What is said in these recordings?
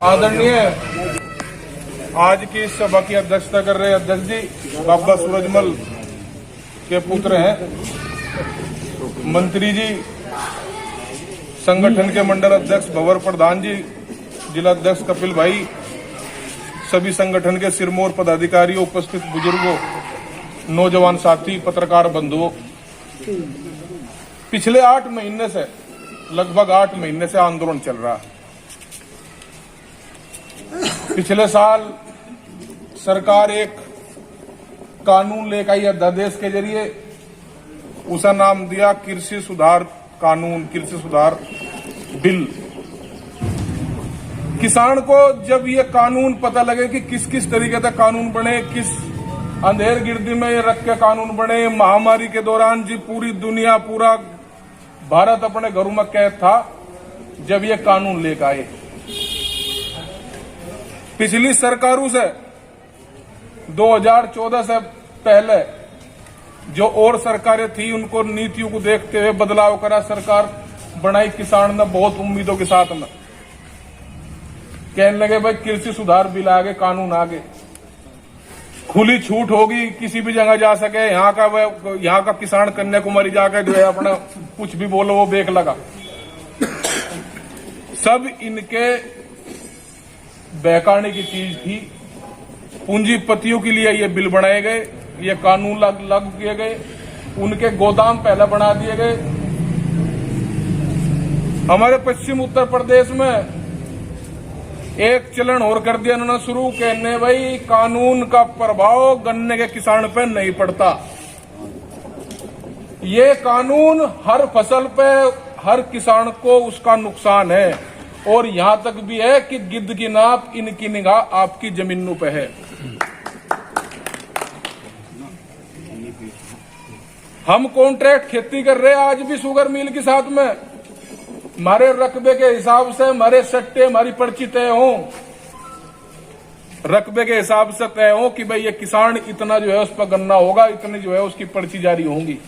आदरणीय आज की इस सभा की अध्यक्षता कर रहे अध्यक्ष जी बाबा सूरजमल के पुत्र हैं, मंत्री जी, संगठन के मंडल अध्यक्ष भंवर प्रधान जी, जिला अध्यक्ष कपिल भाई, सभी संगठन के सिरमौर पदाधिकारियों, उपस्थित बुजुर्गों, नौजवान साथी, पत्रकार बंधुओं, पिछले 8 महीने से लगभग 8 महीने से आंदोलन चल रहा है। पिछले साल सरकार एक कानून लेकर आई अध्यादेश के जरिए, उसका नाम दिया कृषि सुधार कानून, कृषि सुधार बिल। किसान को जब ये कानून पता लगे कि किस किस तरीके से कानून बने, किस अंधेर गिरदी में ये रख के कानून बने, महामारी के दौरान जी पूरी दुनिया, पूरा भारत अपने घरों में कैद था, जब ये कानून लेकर आए। पिछली सरकारों से 2014 से पहले जो और सरकारें थी, उनको नीतियों को देखते हुए बदलाव करा सरकार बनाई। किसान ने बहुत उम्मीदों के साथ में कहने लगे भाई कृषि सुधार बिल आगे, कानून आगे, खुली छूट होगी, किसी भी जगह जा सके। यहाँ का किसान कन्याकुमारी जाकर जो है अपना कुछ भी बोलो वो बेक लगा। सब इनके बहकाने की चीज थी। पूंजीपतियों के लिए ये बिल बनाए गए, ये कानून लागू किए गए, उनके गोदाम पहले बना दिए गए। हमारे पश्चिम उत्तर प्रदेश में एक चलन और कर दिया उन्होंने शुरू, कहने भाई कानून का प्रभाव गन्ने के किसान पे नहीं पड़ता। ये कानून हर फसल पे, हर किसान को उसका नुकसान है, और यहां तक भी है कि गिद्ध की नाप इनकी निगाह आपकी जमीनों पे है। हम कॉन्ट्रैक्ट खेती कर रहे हैं आज भी शुगर मिल के साथ में, हमारे रकबे के हिसाब से, हमारे सट्टे, हमारी पर्ची तय हो, रकबे के हिसाब से तय हो कि भाई ये किसान इतना जो है उस पर गन्ना होगा, इतनी जो है उसकी पर्ची जारी होंगी।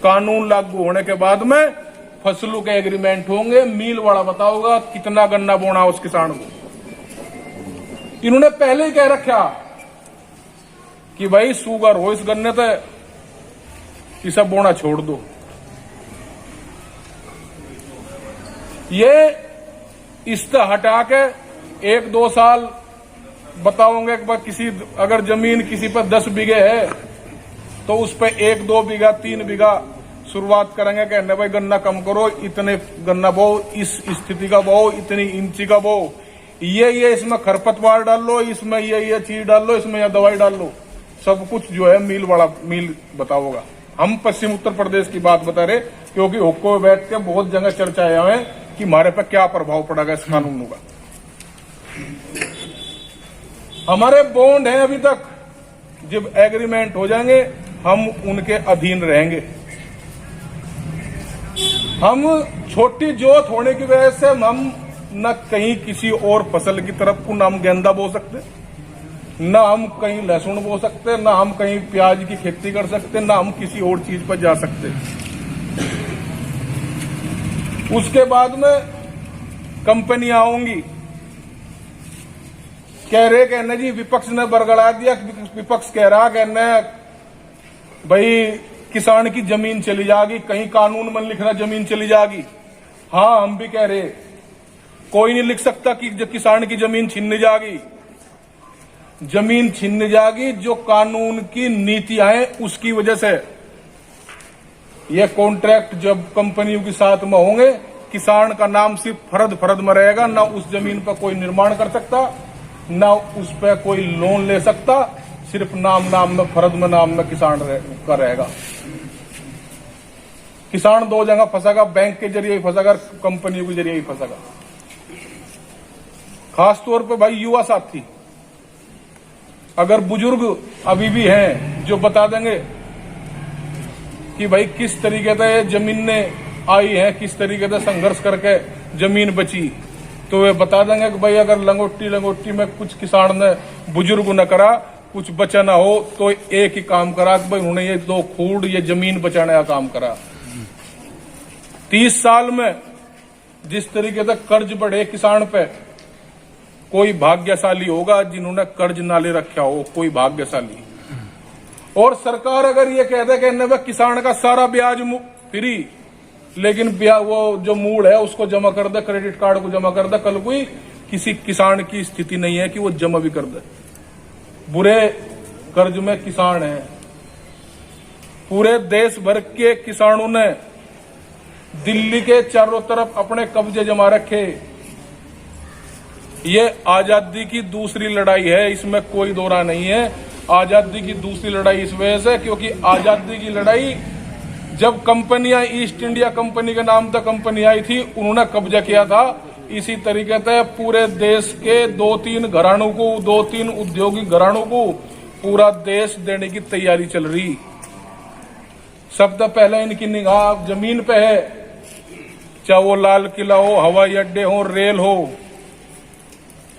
कानून लागू होने के बाद में फसलों के एग्रीमेंट होंगे, मील वाला बताओगा कितना गन्ना बोना उस किसान को। इन्होंने पहले ही कह रखा कि भाई शुगर हो इस गन्ने पे, इसे बोना छोड़ दो। ये इससे हटा के 1-2 साल बताओगे कि किसी अगर जमीन किसी पर 10 बीघे है तो उस पर 1-2 बीघा 3 बीघा शुरुआत करेंगे, कहने भाई गन्ना कम करो, इतने गन्ना बो, इस स्थिति का बो, इतनी इंची का बो, ये इसमें खरपतवार डाल लो, इसमें ये चीज डाल लो, इसमें यह दवाई डाल लो, सब कुछ जो है मील बताओगा। हम पश्चिम उत्तर प्रदेश की बात बता रहे, क्योंकि हुक्को बैठ के बहुत जगह चर्चाएं हुए कि हमारे पे क्या प्रभाव पड़ेगा इस कानून का। हमारे बॉन्ड हैं अभी तक, जब एग्रीमेंट हो जाएंगे हम उनके अधीन रहेंगे। हम छोटी जोत होने की वजह से हम न कहीं किसी और फसल की तरफ को, न हम गेंदा बो सकते, न हम कहीं लहसुन बो सकते, न हम कहीं प्याज की खेती कर सकते, न हम किसी और चीज पर जा सकते। उसके बाद में कंपनियां आऊंगी, कह रहे कहने जी विपक्ष ने बरगला दिया, विपक्ष कह रहा कहने भाई किसान की जमीन चली जाएगी, कहीं कानून में लिख रहा जमीन चली जाएगी। हाँ, हम भी कह रहे कोई नहीं लिख सकता कि जो किसान की जमीन छीनने जाएगी। जमीन छीनने जाएगी जो कानून की नीतियां हैं उसकी वजह से। ये कॉन्ट्रैक्ट जब कंपनियों के साथ में होंगे, किसान का नाम सिर्फ फर्द में रहेगा, ना उस जमीन पर कोई निर्माण कर सकता, ना उस पर कोई लोन ले सकता, सिर्फ नाम में फर्द में नाम में किसान का रहेगा। किसान 2 जगह फंसेगा, बैंक के जरिए ही फंसेगा, कंपनियों के जरिए ही फंसेगा। खासतौर पर भाई युवा साथी, अगर बुजुर्ग अभी भी हैं जो बता देंगे कि भाई किस तरीके से जमीन ने आई है, किस तरीके से संघर्ष करके जमीन बची, तो वे बता देंगे कि भाई अगर लंगोटी में कुछ किसान ने, बुजुर्ग ने करा, कुछ बचा ना हो, तो एक ही काम करा कि भाई उन्होंने ये 2 खूड ये जमीन बचाने का काम करा। 30 साल में जिस तरीके से कर्ज बढ़े किसान पे, कोई भाग्यशाली होगा जिन्होंने कर्ज ना ले रखा हो, कोई भाग्यशाली। और सरकार अगर ये कह दे कि किसान का सारा ब्याज फ्री, लेकिन वो जो मूल है उसको जमा कर दे, क्रेडिट कार्ड को जमा कर दे, कल कोई किसी किसान की स्थिति नहीं है कि वो जमा भी कर दे। बुरे कर्ज में किसान है। पूरे देश भर के किसानों ने दिल्ली के चारों तरफ अपने कब्जे जमा रखे। ये आजादी की दूसरी लड़ाई है, इसमें कोई दो राय नहीं है। आजादी की दूसरी लड़ाई इस वजह से क्योंकि आजादी की लड़ाई जब कंपनियां ईस्ट इंडिया कंपनी के नाम तक कंपनी आई थी, उन्होंने कब्जा किया था। इसी तरीके से पूरे देश के 2-3 घरानों को, 2-3 औद्योगिक घरानों को पूरा देश देने की तैयारी चल रही। सबसे पहले इनकी निगाह जमीन पे है, चाहे वो लाल किला हो, हवाई अड्डे हो, रेल हो,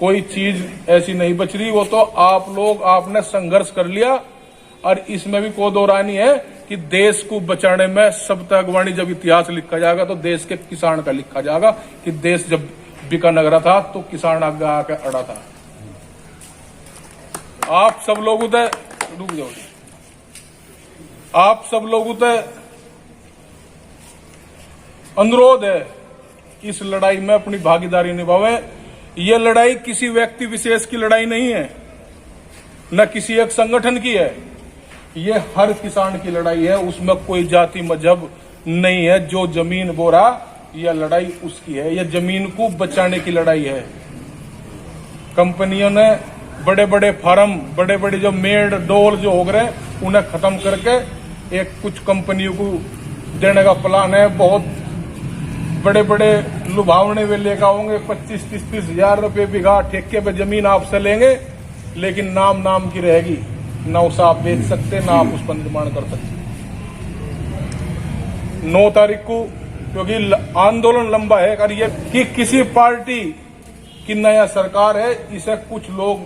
कोई चीज ऐसी नहीं बच रही। वो तो आप लोग आपने संघर्ष कर लिया और इसमें भी कोई दो राय नहीं है कि देश को बचाने में सबसे अगवानी जब इतिहास लिखा जाएगा तो देश के किसान का लिखा जाएगा कि देश जब बिकानगरा था तो किसान आगे आके अड़ा था। आप सब लोग उधर रुक जाओ, आप सब लोग उधर अनुरोध है इस लड़ाई में अपनी भागीदारी निभावे। ये लड़ाई किसी व्यक्ति विशेष की लड़ाई नहीं है, न किसी एक संगठन की है, ये हर किसान की लड़ाई है। उसमें कोई जाति मजहब नहीं है। जो जमीन बो रहा, यह लड़ाई उसकी है। यह जमीन को बचाने की लड़ाई है। कंपनियों ने बड़े बड़े फार्म, बड़े बड़े जो मेड डोल जो हो गए, उन्हें खत्म करके एक कुछ कंपनियों को देने का प्लान है। बहुत बड़े बड़े लुभावने वे लेकर होंगे, 25-30 हजार रुपये बीघा ठेके पे जमीन आपसे लेंगे, लेकिन नाम की रहेगी, ना उसे आप बेच सकते, ना आप उस पर निर्माण कर सकते। 9 तारीख को, क्योंकि आंदोलन लंबा है, और ये कि किसी पार्टी की नया सरकार है, इसे कुछ लोग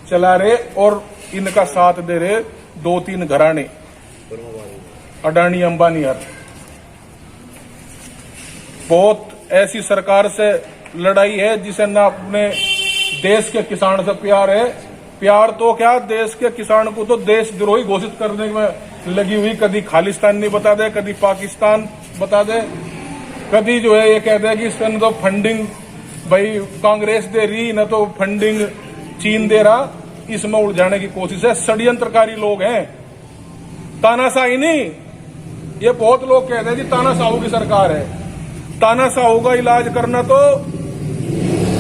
चला रहे और इनका साथ दे रहे 2-3 घराने, अडानी अंबानी हर। बहुत ऐसी सरकार से लड़ाई है जिसे ना अपने देश के किसान से प्यार है। प्यार तो क्या, देश के किसान को तो देशद्रोही घोषित करने में लगी हुई। कभी खालिस्तान नहीं बता दे, कभी पाकिस्तान बता दे, कभी जो है ये कह दे कि इसका न तो फंडिंग भाई कांग्रेस दे रही, न तो फंडिंग चीन दे रहा। इसमें उलझाने की कोशिश है। षड्यंत्रकारी लोग हैं, तानाशाही नहीं। ये बहुत लोग कहते हैं कि तानाशाह की सरकार है। तानाशाह का इलाज करना तो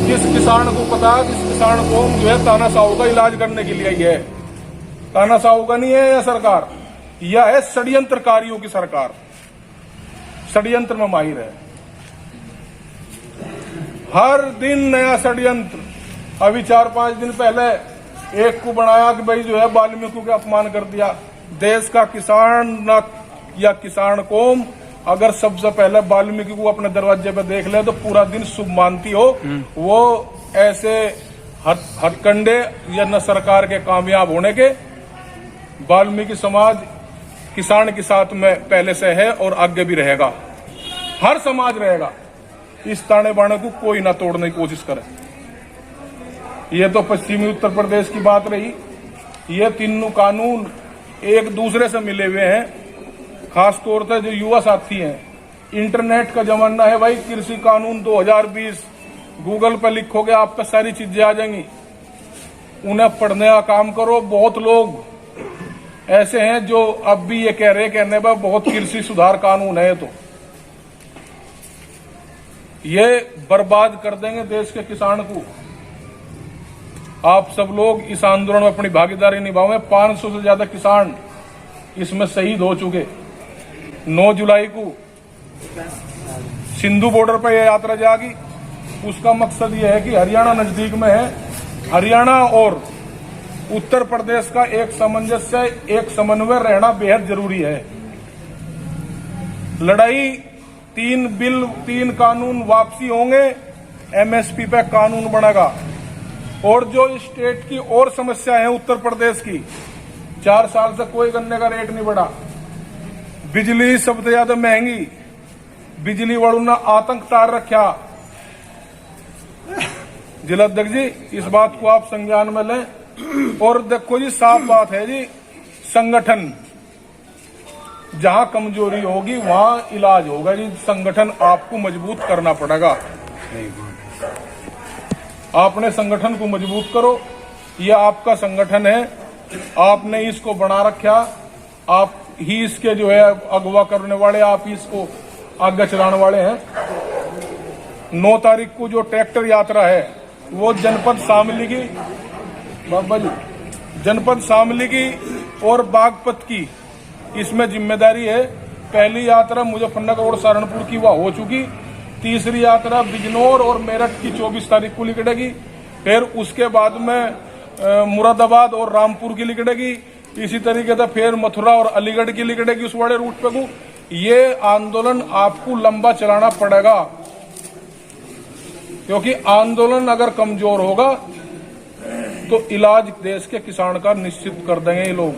किस किसान को पता, किस किसान को जो है तानाशाह का इलाज करने के लिए है। तानाशाह का नहीं है यह सरकार, यह है षड्यंत्रकारियों की सरकार। षड्यंत्र में माहिर है, हर दिन नया षड्यंत्र। अभी 4-5 दिन पहले एक को बनाया कि भाई जो है वाल्मीकि का अपमान कर दिया। देश का किसान न या किसान कौम अगर सबसे पहले वाल्मीकि को अपने दरवाजे पे देख ले तो पूरा दिन शुभ मानती हो। वो ऐसे हथकंडे या न सरकार के कामयाब होने के। वाल्मीकि समाज किसान के साथ में पहले से है और आगे भी रहेगा। हर समाज रहेगा। इस ताने बाने को कोई ना तोड़ने की कोशिश करे। ये तो पश्चिमी उत्तर प्रदेश की बात रही। ये तीनों कानून एक दूसरे से मिले हुए हैं। खास तौर से जो युवा साथी हैं, इंटरनेट का जमाना है भाई। कृषि कानून 2020 गूगल पर लिखोगे आप पे सारी चीजें आ जाएंगी। उन्हें पढ़ने का काम करो। बहुत लोग ऐसे हैं जो अब भी ये कह रहे कहने पर बहुत कृषि सुधार कानून है, तो ये बर्बाद कर देंगे देश के किसान को। आप सब लोग इस आंदोलन में अपनी भागीदारी निभाओगे। 500 से ज्यादा किसान इसमें शहीद हो चुके। 9 जुलाई को सिंधु बॉर्डर पर यह यात्रा जाएगी। उसका मकसद यह है कि हरियाणा नजदीक में है, हरियाणा और उत्तर प्रदेश का एक सामंजस्य, एक समन्वय रहना बेहद जरूरी है। लड़ाई 3 बिल, 3 कानून वापसी होंगे। एमएसपी पे कानून बनेगा। और जो स्टेट की और समस्या है उत्तर प्रदेश की, 4 साल से कोई गन्ने का रेट नहीं बढ़ा। बिजली सबसे ज्यादा महंगी। बिजली वालों ने आतंक तार रखा। जिलाध्यक्ष जी, इस बात को आप संज्ञान में लें। और देखो जी, साफ बात है जी, संगठन जहां कमजोरी होगी वहां इलाज होगा जी। संगठन आपको मजबूत करना पड़ेगा। आपने संगठन को मजबूत करो। यह आपका संगठन है, आपने इसको बना रखा, आप ही इसके जो है अगवा करने वाले, आप ही इसको आगे चलाने वाले हैं। 9 तारीख को जो ट्रैक्टर यात्रा है वो जनपद शामली की, बाबा जी, जनपद शामली की और बागपत की इसमें जिम्मेदारी है। पहली यात्रा मुजफ्फरनगर और सहारनपुर की वह हो चुकी। तीसरी यात्रा बिजनौर और मेरठ की 24 तारीख को निकलेगी। फिर उसके बाद में मुरादाबाद और रामपुर की निकलेगी। इसी तरीके से फिर मथुरा और अलीगढ़ की निकलेगी उस बड़े रूट पे को। ये आंदोलन आपको लंबा चलाना पड़ेगा, क्योंकि आंदोलन अगर कमजोर होगा तो इलाज देश के किसान का निश्चित कर देंगे ये लोग।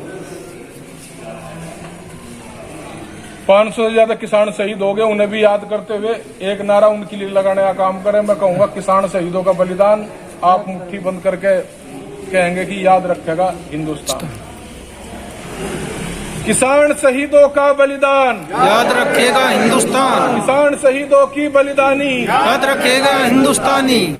500 से ज्यादा किसान शहीद हो गए, उन्हें भी याद करते हुए एक नारा उनके लिए लगाने का काम करें। मैं कहूंगा, किसान शहीदों का बलिदान आप मुट्ठी बंद करके कहेंगे कि याद रखेगा हिंदुस्तान। किसान शहीदों का बलिदान याद रखेगा हिंदुस्तान। किसान शहीदों की बलिदानी याद रखेगा हिंदुस्तानी।